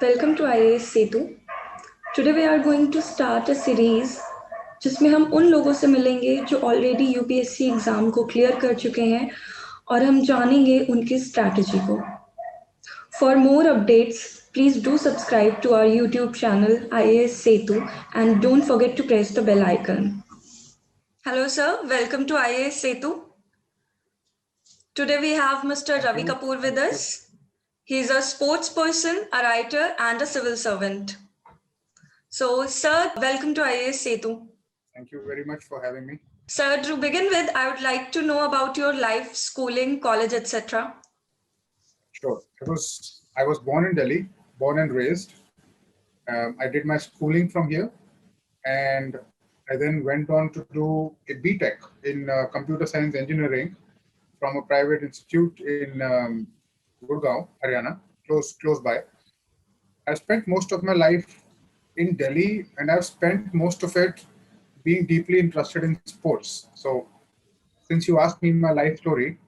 Welcome to IAS Setu. Today we are going to start a series जिसमें हम उन लोगों से मिलेंगे जो ऑलरेडी यूपीएससी एग्जाम को क्लियर कर चुके हैं और हम जानेंगे उनकी स्ट्रैटेजी को. For more updates, please do subscribe to our YouTube channel IAS Setu and don't forget to press the bell icon. Hello sir, welcome to IAS Setu. Today we have Mr. Ravi Kapoor with us. He is a sports person, a writer and a civil servant. So, sir, welcome to IAS Setu. Thank you very much for having me. Sir, to begin with, I would like to know about your life, schooling, college, etc. Sure. I was born in Delhi, born and raised. I did my schooling from here, and I then went on to do a BTech in computer science engineering from a private institute in Gurgaon, Haryana, close by. I spent most of my life in Delhi, and I've spent most of it being deeply interested in sports. So, since you asked me my life story,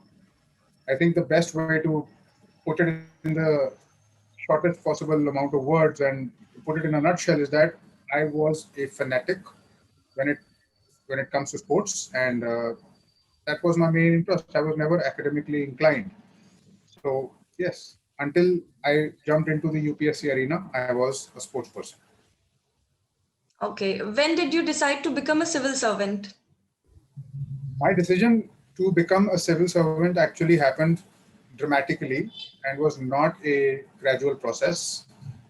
I think the best way to put it in the shortest possible amount of words and put it in a nutshell is that I was a fanatic when it comes to sports, and that was my main interest. I was never academically inclined. So yes, until I jumped into the UPSC arena, I was a sports person. Okay, when did you decide to become a civil servant? My decision to become a civil servant actually happened dramatically and was not a gradual process.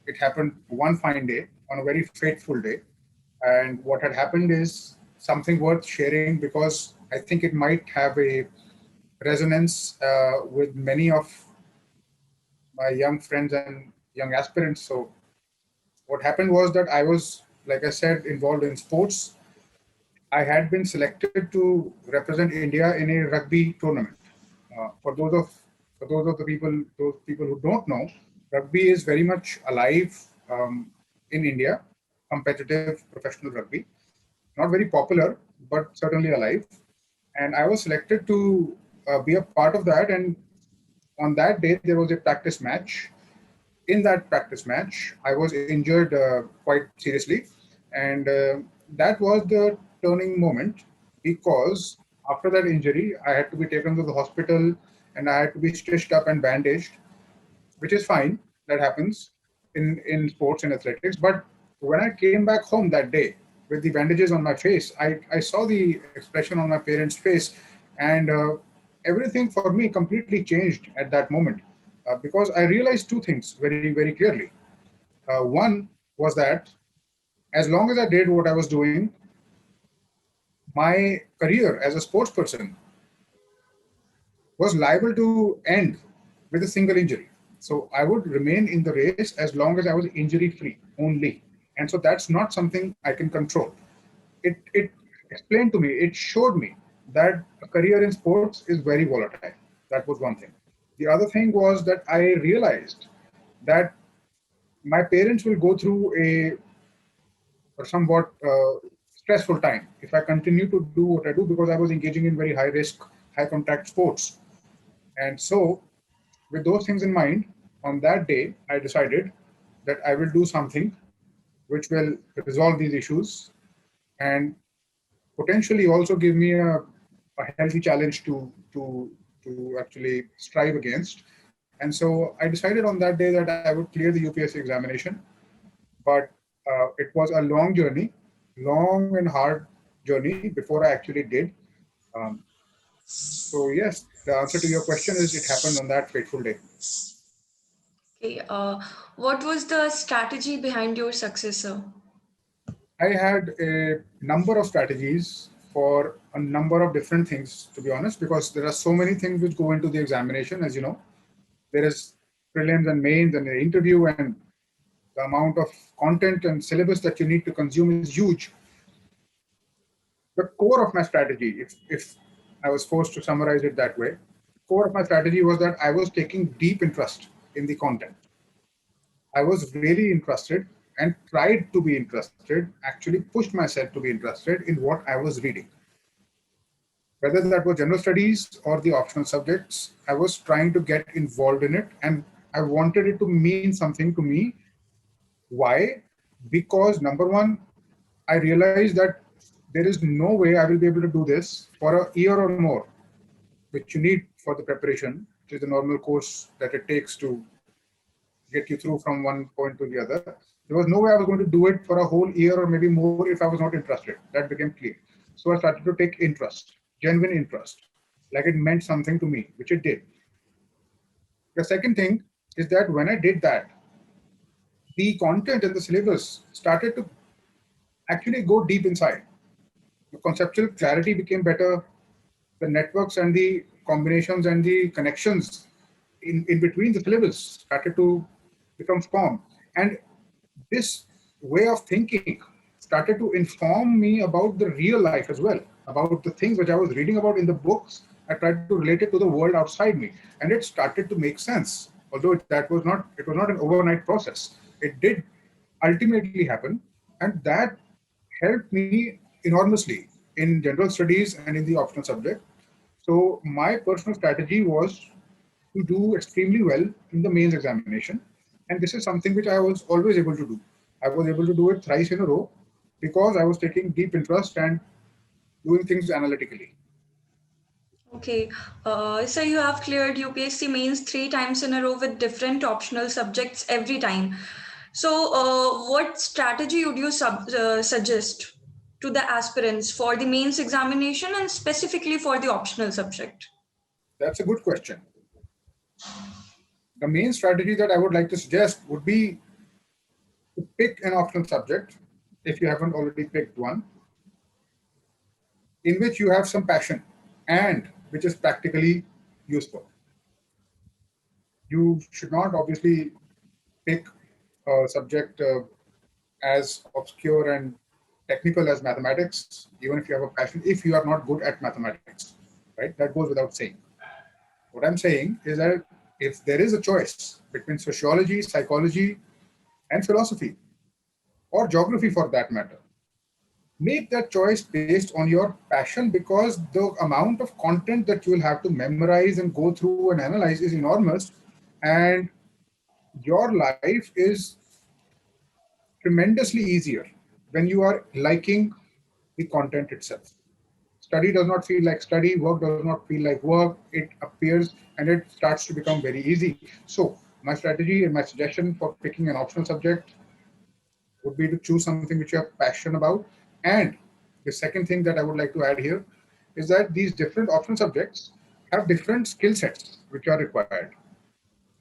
It happened one fine day, on a very fateful day. And what had happened is something worth sharing because I think it might have a resonance with many of my young friends and young aspirants. So, what happened was that I was, like I said, involved in sports. I had been selected to represent India in a rugby tournament. For those of the those people who don't know, rugby is very much alive in India. Competitive professional rugby, not very popular, but certainly alive. And I was selected to be a part of that. And on that day, there was a practice match. In that practice match, I was injured quite seriously, and that was the turning moment because after that injury, I had to be taken to the hospital and I had to be stitched up and bandaged, which is fine. That happens in sports and athletics. But when I came back home that day with the bandages on my face, I saw the expression on my parents' face, and everything for me completely changed at that moment because I realized two things very clearly. One was that as long as I did what I was doing, my career as a sports person was liable to end with a single injury. So I would remain in the race as long as I was injury free only. And so that's not something I can control. It explained to me, it showed me that a career in sports is very volatile. That was one thing. The other thing was that I realized that my parents will go through a or somewhat stressful time if I continue to do what I do because I was engaging in very high risk, high contact sports. And so, with those things in mind, on that day, I decided that I will do something which will resolve these issues and potentially also give me a healthy challenge to actually strive against. And so I decided on that day that I would clear the UPSC examination, but it was a long journey, long and hard journey before I actually did. So yes, the answer to your question is it happened on that fateful day. Okay, what was the strategy behind your success, sir? I had a number of strategies for a number of different things, to be honest, because there are so many things which go into the examination, as you know. There is prelims and mains and an interview, and the amount of content and syllabus that you need to consume is huge. The core of my strategy, if I was forced to summarize it that way, core of my strategy was that I was taking deep interest in the content. I was really interested and tried to be interested, actually pushed myself to be interested in what I was reading. Whether that was general studies or the optional subjects, I was trying to get involved in it and I wanted it to mean something to me Why? Because number one, I realized that there is no way I will be able to do this for a year or more, which you need for the preparation, which is the normal course that it takes to get you through from one point to the other. There was no way I was going to do it for a whole year or maybe more if I was not interested. That became clear. So I started to take interest, genuine interest, like it meant something to me, which it did. The second thing is that when I did that, the content and the syllabus started to actually go deep inside. The conceptual clarity became better. The networks and the combinations and the connections in between the syllables started to become formed. And this way of thinking started to inform me about the real life as well, about the things which I was reading about in the books. I tried to relate it to the world outside me, and it started to make sense. Although it was not an overnight process. It did ultimately happen, and that helped me enormously in general studies and in the optional subject. So my personal strategy was to do extremely well in the mains examination. And this is something which I was always able to do. I was able to do it thrice in a row because I was taking deep interest and doing things analytically. Okay, so you have cleared UPSC mains 3 times in a row with different optional subjects every time. So, what strategy would you suggest to the aspirants for the mains examination and specifically for the optional subject? That's a good question. The main strategy that I would like to suggest would be to pick an optional subject, if you haven't already picked one, in which you have some passion and which is practically useful. You should not obviously pick a subject as obscure and technical as mathematics, even if you have a passion, if you are not good at mathematics, right? That goes without saying. What I'm saying is that if there is a choice between sociology, psychology, and philosophy, or geography for that matter, make that choice based on your passion, because the amount of content that you will have to memorize and go through and analyze is enormous, and your life is tremendously easier when you are liking the content itself. Study does not feel like study, work does not feel like work. It appears and it starts to become very easy. So my strategy and my suggestion for picking an optional subject would be to choose something which you have passion about. And the second thing that I would like to add here is that these different optional subjects have different skill sets which are required.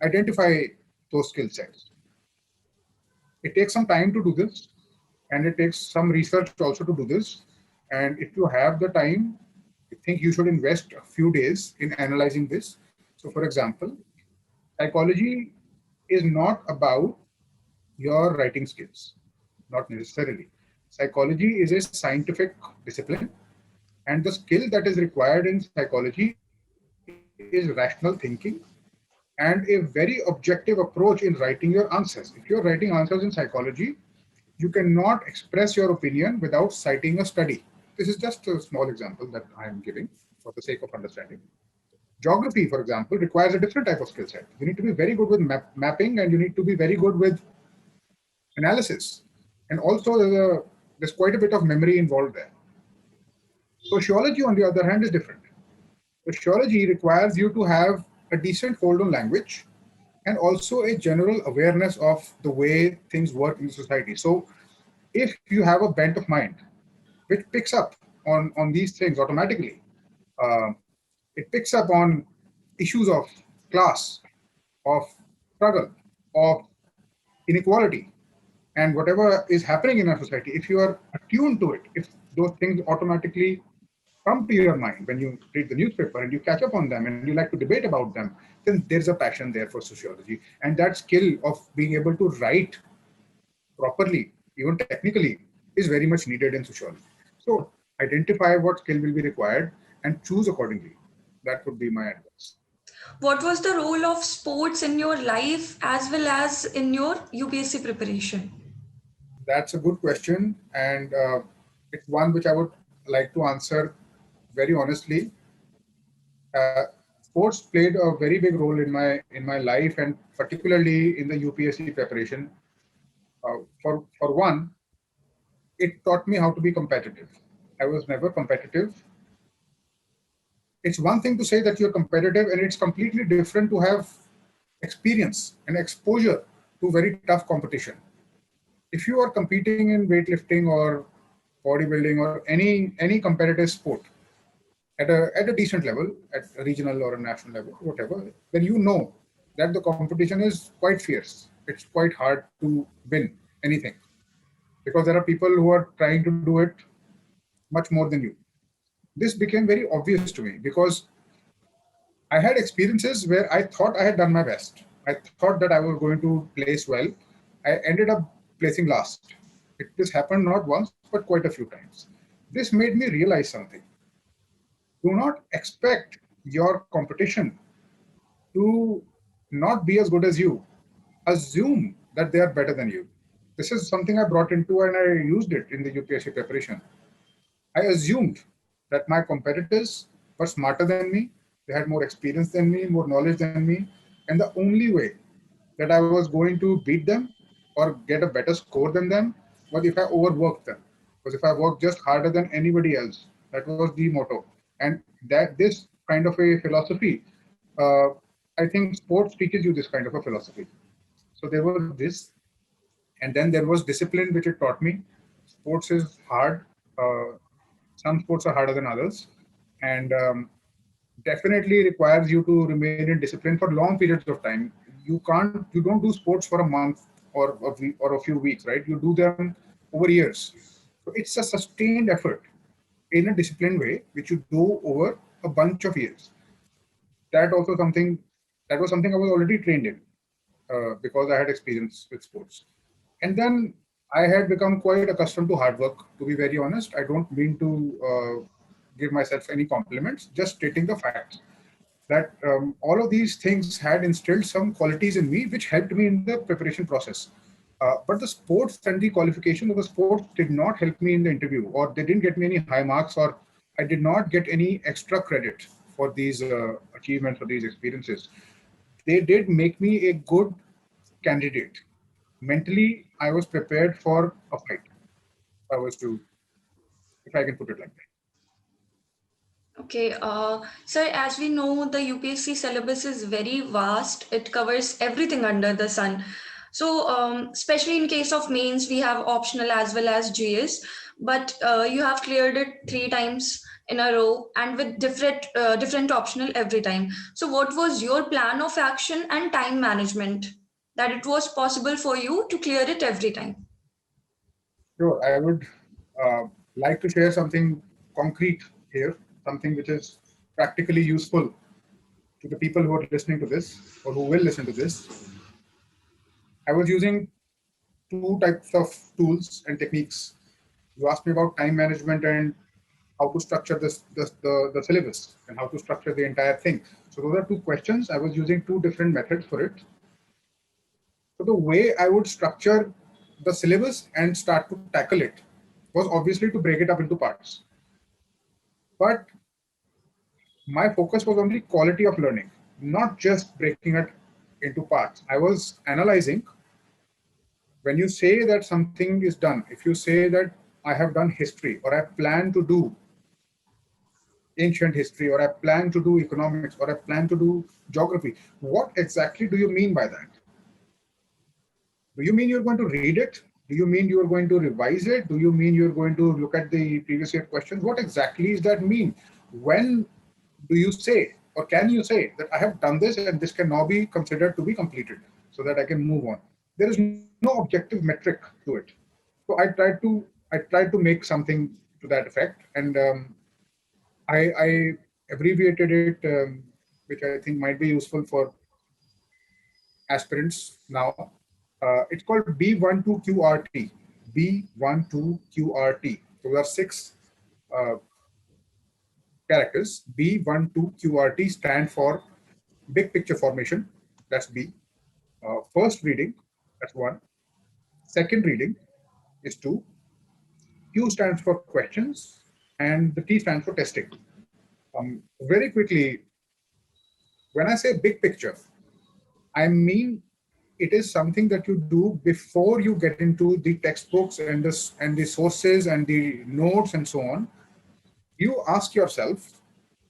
Identify those skill sets. It takes some time to do this, and it takes some research also to do this. And if you have the time, I think you should invest a few days in analyzing this. So, for example, psychology is not about your writing skills, not necessarily. Psychology is a scientific discipline, and the skill that is required in psychology is rational thinking and a very objective approach in writing your answers. If you're writing answers in psychology, you cannot express your opinion without citing a study. This is just a small example that I am giving for the sake of understanding. Geography, for example, requires a different type of skill set. You need to be very good with mapping, and you need to be very good with analysis. And also, there's quite a bit of memory involved there. Sociology, on the other hand, is different. Sociology requires you to have a decent hold on language and also a general awareness of the way things work in society. So if you have a bent of mind which picks up on these things automatically, uh, it picks up on issues of class, of struggle, of inequality, and whatever is happening in our society, if you are attuned to it, if those things automatically come to your mind when you read the newspaper and you catch up on them and you like to debate about them, then there's a passion there for sociology. And that skill of being able to write properly, even technically, is very much needed in sociology. So identify what skill will be required and choose accordingly. That would be my advice. What was the role of sports in your life as well as in your UPSC preparation? That's a good question, and it's one which I would like to answer very honestly. Uh, Sports played a very big role in my life, and particularly in the UPSC preparation. For one, it taught me how to be competitive. I was never competitive. It's one thing to say that you're competitive, and it's completely different to have experience and exposure to very tough competition. If you are competing in weightlifting or bodybuilding or any competitive sport at a decent level, at a regional or a national level, whatever, then you know that the competition is quite fierce. It's quite hard to win anything because there are people who are trying to do it much more than you. This became very obvious to me because I had experiences where I thought I had done my best. I thought that I was going to place well. I ended up placing last. This happened not once, but quite a few times. This made me realize something. Do not expect your competition to not be as good as you. Assume that they are better than you. This is something I brought into and I used it in the UPSC preparation. I assumed that my competitors were smarter than me, they had more experience than me, more knowledge than me, and the only way that I was going to beat them or get a better score than them was if I overworked them. Because if I worked just harder than anybody else, that was the motto. And that this kind of a philosophy, uh, I think sports teaches you this kind of a philosophy. So there was this, and then there was discipline, which it taught me. Sports is hard. Uh, some sports are harder than others, and definitely requires you to remain in discipline for long periods of time. You don't do sports for a month or a week or a few weeks, right? You do them over years. So it's a sustained effort in a disciplined way, which you do over a bunch of years. That also something that was something I was already trained in because I had experience with sports. And then I had become quite accustomed to hard work. To be very honest, I don't mean to give myself any compliments, just stating the facts that all of these things had instilled some qualities in me which helped me in the preparation process. But the sports and the qualification of the sports did not help me in the interview, or they didn't get me any high marks, or I did not get any extra credit for these achievements or these experiences. They did make me a good candidate. Mentally, I was prepared for a fight. I was to, if I can put it like that. Okay, sir, as we know, the UPSC syllabus is very vast. It covers everything under the sun. So, especially in case of mains, we have optional as well as GS, but you have cleared it 3 times in a row and with different optional every time. So, what was your plan of action and time management that it was possible for you to clear it every time? Sure, I would uh, like to share something concrete here, something which is practically useful to the people who are listening to this or who will listen to this. I was using two types of tools and techniques. You asked me about time management and how to structure the syllabus and how to structure the entire thing. So those are two questions. I was using two different methods for it. So the way I would structure the syllabus and start to tackle it was obviously to break it up into parts. But my focus was on the quality of learning, not just breaking it into parts. I was analyzing when you say that something is done, if you say that I have done history or I plan to do ancient history or I plan to do economics or I plan to do geography, what exactly do you mean by that? Do you mean you're going to read it? Do you mean you're going to revise it? Do you mean you're going to look at the previous year questions? What exactly does that mean? When do you say, or can you say that I have done this and this can now be considered to be completed so that I can move on? There is no objective metric to it. So I tried to make something to that effect, and I abbreviated it, which I think might be useful for aspirants now. It's called B12QRT. B12QRT. Those are six uh, characters. B12QRT stand for big picture formation. That's B. First reading, that's one. Second reading is two. Q stands for questions, and the T stands for testing. Very quickly, when I say big picture, I mean it is something that you do before you get into the textbooks and the sources and the notes and so on. You ask yourself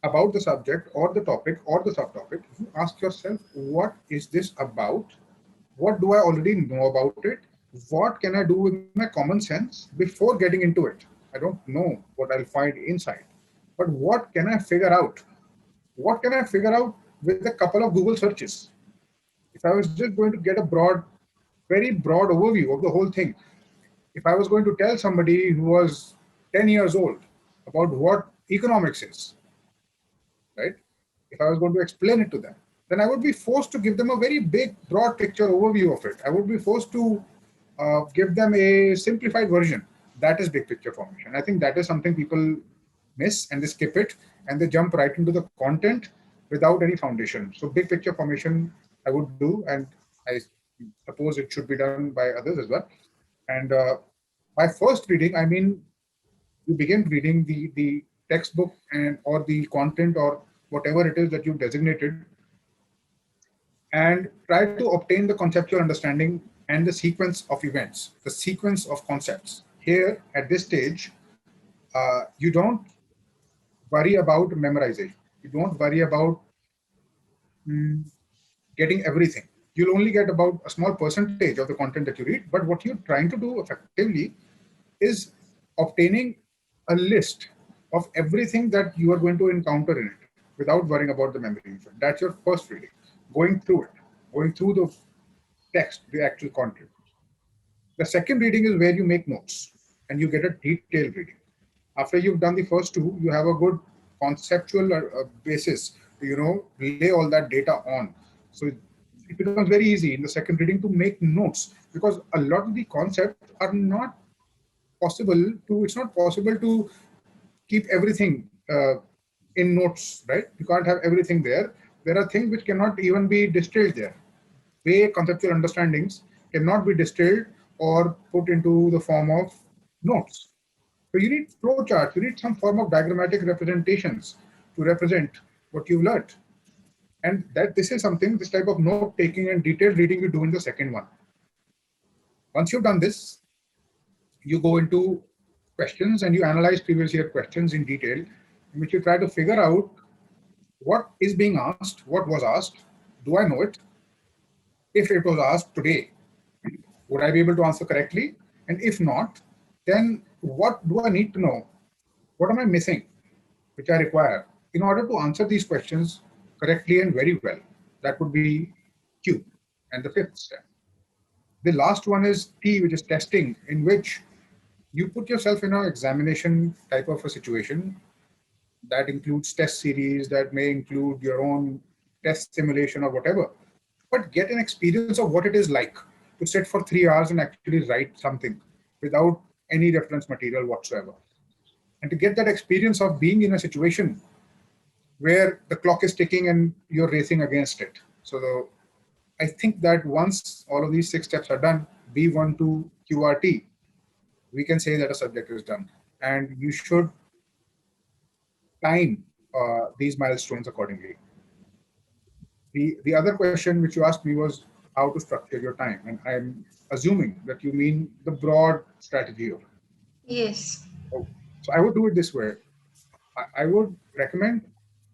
about the subject or the topic or the subtopic. You ask yourself, what is this about? What do I already know about it? What can I do with my common sense before getting into it? I don't know what I'll find inside, but what can I figure out? What can I figure out with a couple of Google searches? If I was just going to get a very broad overview of the whole thing, if I was going to tell somebody who was 10 years old about what economics is, right? If I was going to explain it to them, then I would be forced to give them a very big, broad picture overview of it. I would be forced to give them a simplified version. That is big picture formation. I think that is something people miss and they skip it and they jump right into the content without any foundation. So big picture formation I would do, and I suppose it should be done by others as well. And by first reading, I mean you begin reading the textbook and or the content or whatever it is that you've designated, and try to obtain the conceptual understanding and the sequence of events, the sequence of concepts. Here at this stage, you don't worry about memorization. You don't worry about getting everything. You'll only get about a small percentage of the content that you read, but what you're trying to do effectively is obtaining a list of everything that you are going to encounter in it without worrying about the memory. That's your first reading, going through it, going through the text, the actual content. The second reading is where you make notes and you get a detailed reading. After you've done the first two, you have a good conceptual basis to, lay all that data on. So it becomes very easy in the second reading to make notes, because a lot of the concepts are not possible to, it's not possible to keep everything in notes, right? You can't have everything there. There are things which cannot even be distilled there. Vague conceptual understandings cannot be distilled or put into the form of notes. So you need flowcharts, you need some form of diagrammatic representations to represent what you've learned. And that this is something, this type of note taking and detailed reading you do in the second one. Once you've done this, you go into questions and you analyze previous year questions in detail, in which you try to figure out what is being asked, what was asked, do I know it? If it was asked today, would I be able to answer correctly? And if not, then what do I need to know? What am I missing, which I require in order to answer these questions correctly and very well? That would be Q. And the fifth step. The last one is T, which is testing, in which you put yourself in an examination type of a situation that includes test series, that may include your own test simulation or whatever, but get an experience of what it is like to sit for 3 hours and actually write something without any reference material whatsoever. And to get that experience of being in a situation where the clock is ticking and you're racing against it. So I think that once all of these 6 steps are done, B1 to QRT, we can say that a subject is done. And you should time these milestones accordingly. The other question which you asked me was how to structure your time. And I'm assuming that you mean the broad strategy of it. Yes. So I would do it this way. I would recommend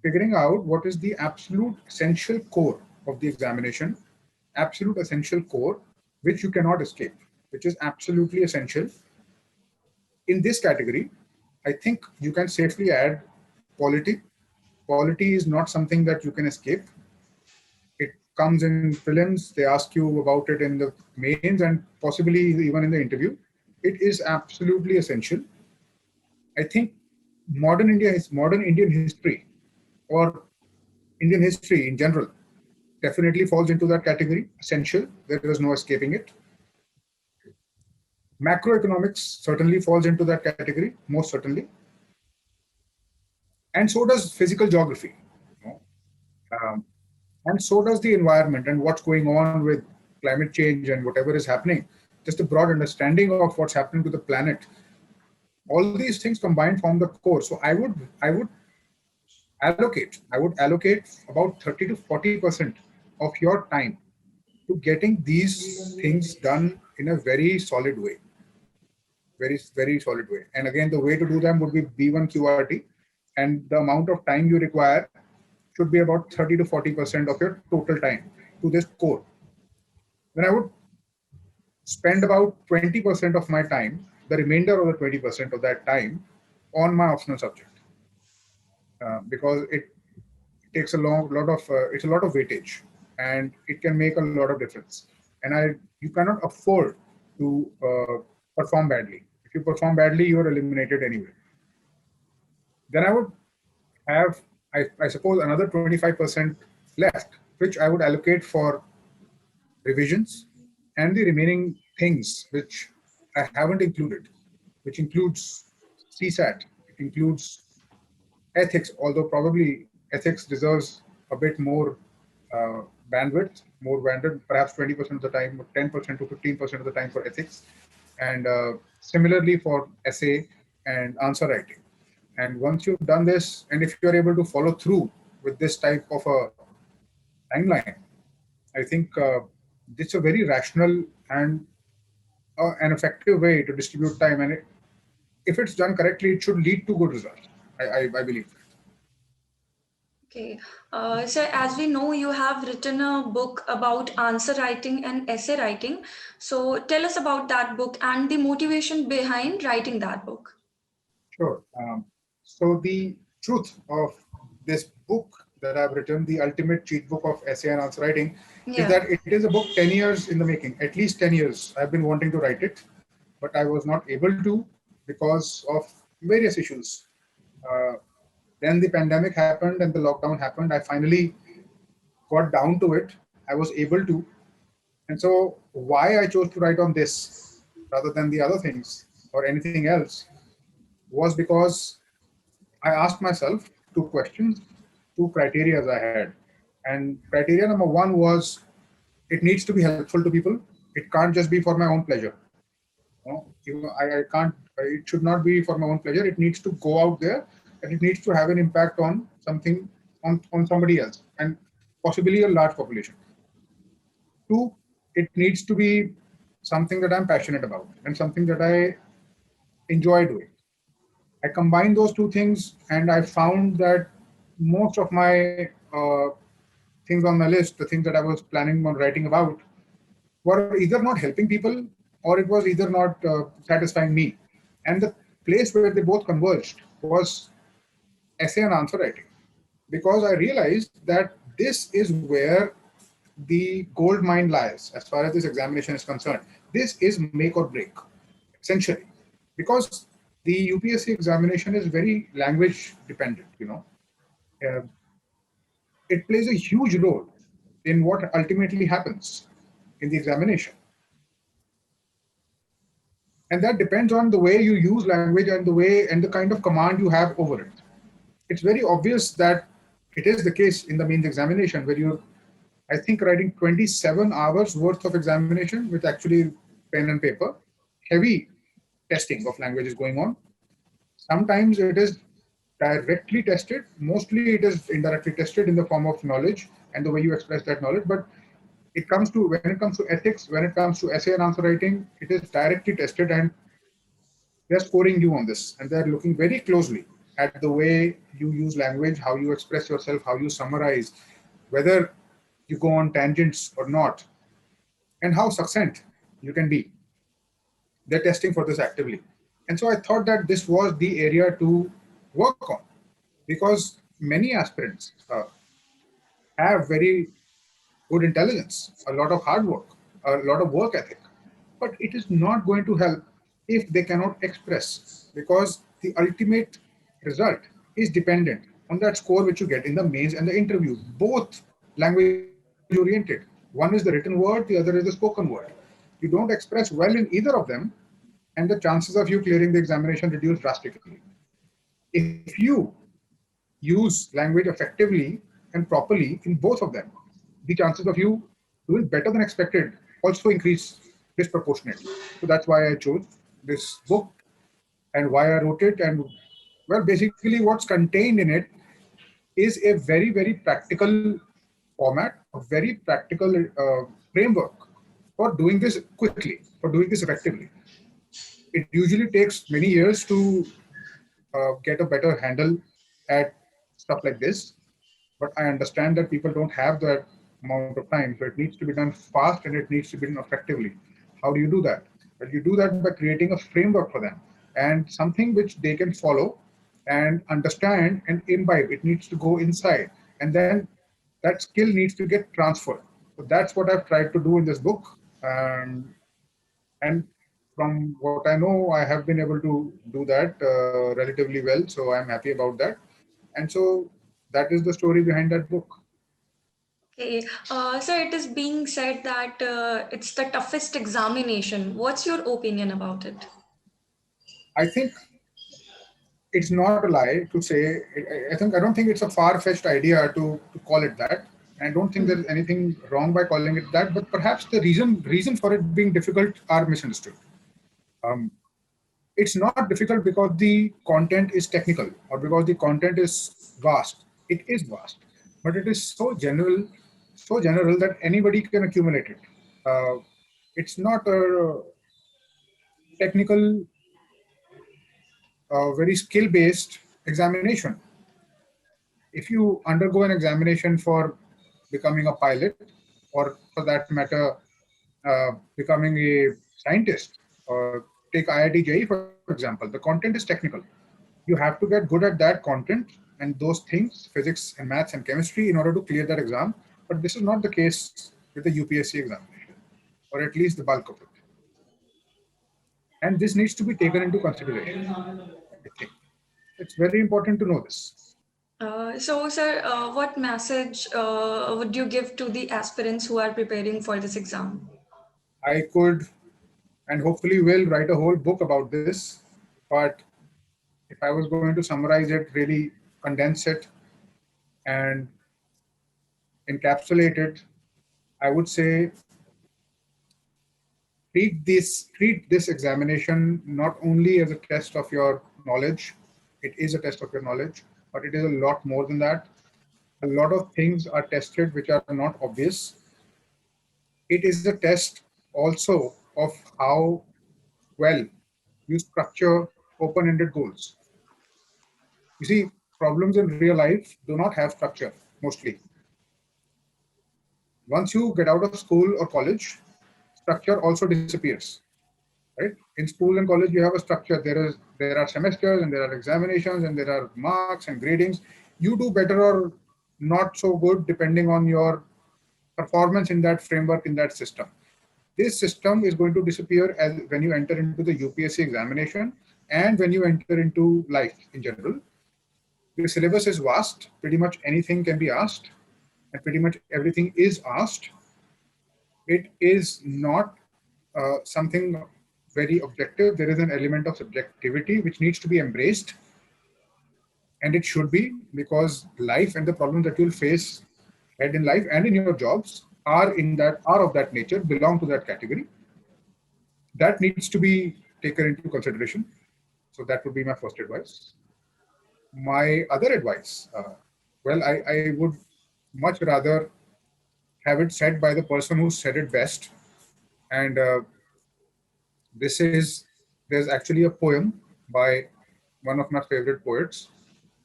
figuring out what is the absolute essential core of the examination, absolute essential core, which you cannot escape, which is absolutely essential. In this category, I think you can safely add polity. Polity is not something that you can escape. It comes in prelims, they ask you about it in the mains and possibly even in the interview. It is absolutely essential. I think modern Indian history or Indian history in general definitely falls into that category, essential. There is no escaping it. Macroeconomics certainly falls into that category, most certainly. And so does physical geography. And so does the environment and what's going on with climate change and whatever is happening. Just a broad understanding of what's happening to the planet. All these things combined form the core. So I would allocate about 30 to 40% of your time to getting these things done in a very solid way, very solid way. And again, the way to do them would be B1 QRT, and the amount of time you require should be about 30 to 40% of your total time to this core. Then I would spend about 20% of my time, the remainder of the 20% of that time, on my optional subject, because it takes it's a lot of weightage, and it can make a lot of difference. And you cannot afford to perform badly. If you perform badly, you are eliminated anyway. Then I would have, I suppose, another 25% left, which I would allocate for revisions and the remaining things which I haven't included, which includes CSAT, it includes ethics, although probably ethics deserves a bit more bandwidth, perhaps 20% of the time, 10% to 15% of the time for ethics. And similarly for essay and answer writing. And once you've done this, and if you're able to follow through with this type of a timeline, I think it's a very rational and an effective way to distribute time. And if it's done correctly, it should lead to good results. I believe. Okay. So as we know, you have written a book about answer writing and essay writing. So tell us about that book and the motivation behind writing that book. Sure. So the truth of this book that I've written, the ultimate cheat book of essay and answer writing, is that it is a book 10 years in the making, at least 10 years. I've been wanting to write it, but I was not able to because of various issues. Then the pandemic happened and the lockdown happened. I finally got down to it. I was able to. And so why I chose to write on this rather than the other things or anything else was because I asked myself two questions, two criteria I had. And criteria number one was it needs to be helpful to people. It can't just be for my own pleasure. I can't, it should not be for my own pleasure. It needs to go out there and it needs to have an impact on something, on somebody else, and possibly a large population. Two, it needs to be something that I'm passionate about and something that I enjoy doing. I combined those two things and I found that most of my things on my list, the things that I was planning on writing about, were either not helping people or it was either not satisfying me. And the place where they both converged was essay and answer writing, because I realized that this is where the gold mine lies as far as this examination is concerned. This is make or break, essentially, because the UPSC examination is very language dependent. It plays a huge role in what ultimately happens in the examination. And that depends on the way you use language and the way and the kind of command you have over it. It's very obvious that it is the case in the mains examination where you're, I think, writing 27 hours worth of examination with actually pen and paper. Heavy testing of language is going on. Sometimes it is directly tested. Mostly it is indirectly tested in the form of knowledge and the way you express that knowledge. But when it comes to ethics, when it comes to essay and answer writing, it is directly tested and they're scoring you on this. And they're looking very closely at the way you use language, how you express yourself, how you summarize, whether you go on tangents or not, and how succinct you can be. They're testing for this actively. And so I thought that this was the area to work on, because many aspirants have very good intelligence, a lot of hard work, a lot of work ethic, but it is not going to help if they cannot express, because the ultimate result is dependent on that score which you get in the mains and the interview, both language oriented. One is the written word, the other is the spoken word. You don't express well in either of them, and the chances of you clearing the examination reduce drastically. If you use language effectively and properly in both of them, the chances of you doing better than expected also increase disproportionately. So that's why I chose this book and why I wrote it. And well, basically what's contained in it is a very, very practical format, a very practical framework for doing this quickly, for doing this effectively. It usually takes many years to get a better handle at stuff like this. But I understand that people don't have that amount of time. So it needs to be done fast and it needs to be done effectively. How do you do that? Well, you do that by creating a framework for them and something which they can follow and understand and imbibe. It needs to go inside. And then that skill needs to get transferred. So that's what I've tried to do in this book. And from what I know, I have been able to do that relatively well. So I'm happy about that. And so that is the story behind that book. Okay, so it is being said that it's the toughest examination. What's your opinion about it? I think it's not a lie to say. I don't think it's a far-fetched idea to call it that. I don't think there's anything wrong by calling it that. But perhaps the reason for it being difficult are misunderstood. Um, it's not difficult because the content is technical or because the content is vast. It is vast, but it is so general that anybody can accumulate it. It's not a technical, very skill-based examination. If you undergo an examination for becoming a pilot, or for that matter, becoming a scientist, or take IIT JEE, for example, the content is technical. You have to get good at that content and those things, physics and maths and chemistry, in order to clear that exam. But this is not the case with the UPSC examination, or at least the bulk of it. And this needs to be taken into consideration, I think. It's very important to know this. So, sir, what message would you give to the aspirants who are preparing for this exam? I could and hopefully will write a whole book about this, but if I was going to summarize it, really condense it and encapsulate it, I would say treat this examination not only as a test of your knowledge. It is a test of your knowledge, but it is a lot more than that. A lot of things are tested which are not obvious. It is a test also of how well you structure open-ended goals. You see, problems in real life do not have structure mostly. Once you get out of school or college, structure also disappears. Right? In school and college, you have a structure. There are semesters and there are examinations and there are marks and gradings. You do better or not so good depending on your performance in that framework, in that system. This system is going to disappear as when you enter into the UPSC examination and when you enter into life in general. The syllabus is vast. Pretty much anything can be asked, and pretty much everything is asked. It is not something very objective. There is an element of subjectivity which needs to be embraced, and it should be, because life and the problems that you'll face head in life and in your jobs are of that nature, belong to that category. That needs to be taken into consideration. So that would be my first advice. My other advice, well, I would much rather have it said by the person who said it best. And there's actually a poem by one of my favorite poets,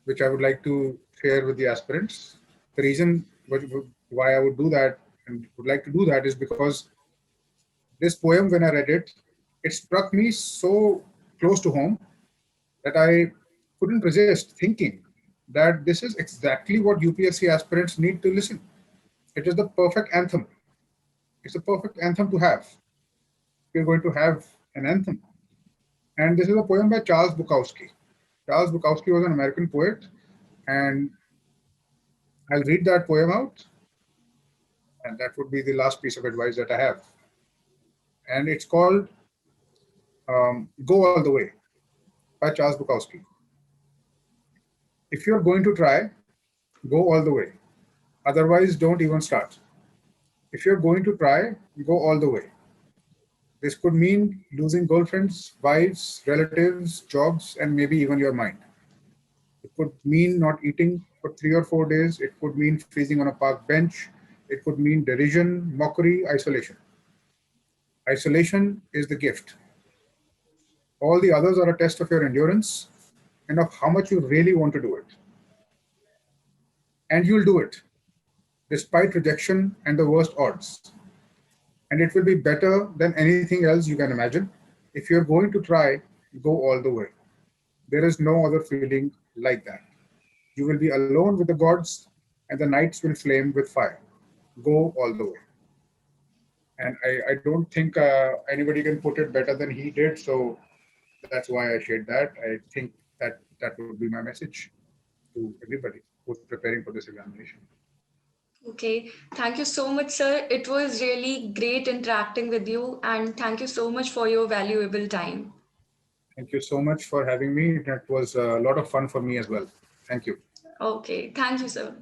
which I would like to share with the aspirants. The reason why I would do that and would like to do that is because this poem, when I read it, it struck me so close to home that I couldn't resist thinking that this is exactly what UPSC aspirants need to listen. It is the perfect anthem. It's a perfect anthem to have. We're going to have an anthem. And this is a poem by Charles Bukowski. Charles Bukowski was an American poet, and I'll read that poem out, and that would be the last piece of advice that I have. And it's called Go All the Way by Charles Bukowski. If you're going to try, go all the way. Otherwise, don't even start. If you're going to try, go all the way. This could mean losing girlfriends, wives, relatives, jobs, and maybe even your mind. It could mean not eating for 3 or 4 days. It could mean freezing on a park bench. It could mean derision, mockery, isolation. Isolation is the gift. All the others are a test of your endurance and of how much you really want to do it. And you'll do it, despite rejection and the worst odds. And it will be better than anything else you can imagine. If you're going to try, go all the way. There is no other feeling like that. You will be alone with the gods, and the nights will flame with fire. Go all the way. And I don't think anybody can put it better than he did. So that's why I shared that. I think that that would be my message to everybody who's preparing for this examination. Okay, thank you so much, sir. It was really great interacting with you, and thank you so much for your valuable time. Thank you so much for having me. That was a lot of fun for me as well. Thank you. Okay, thank you, sir.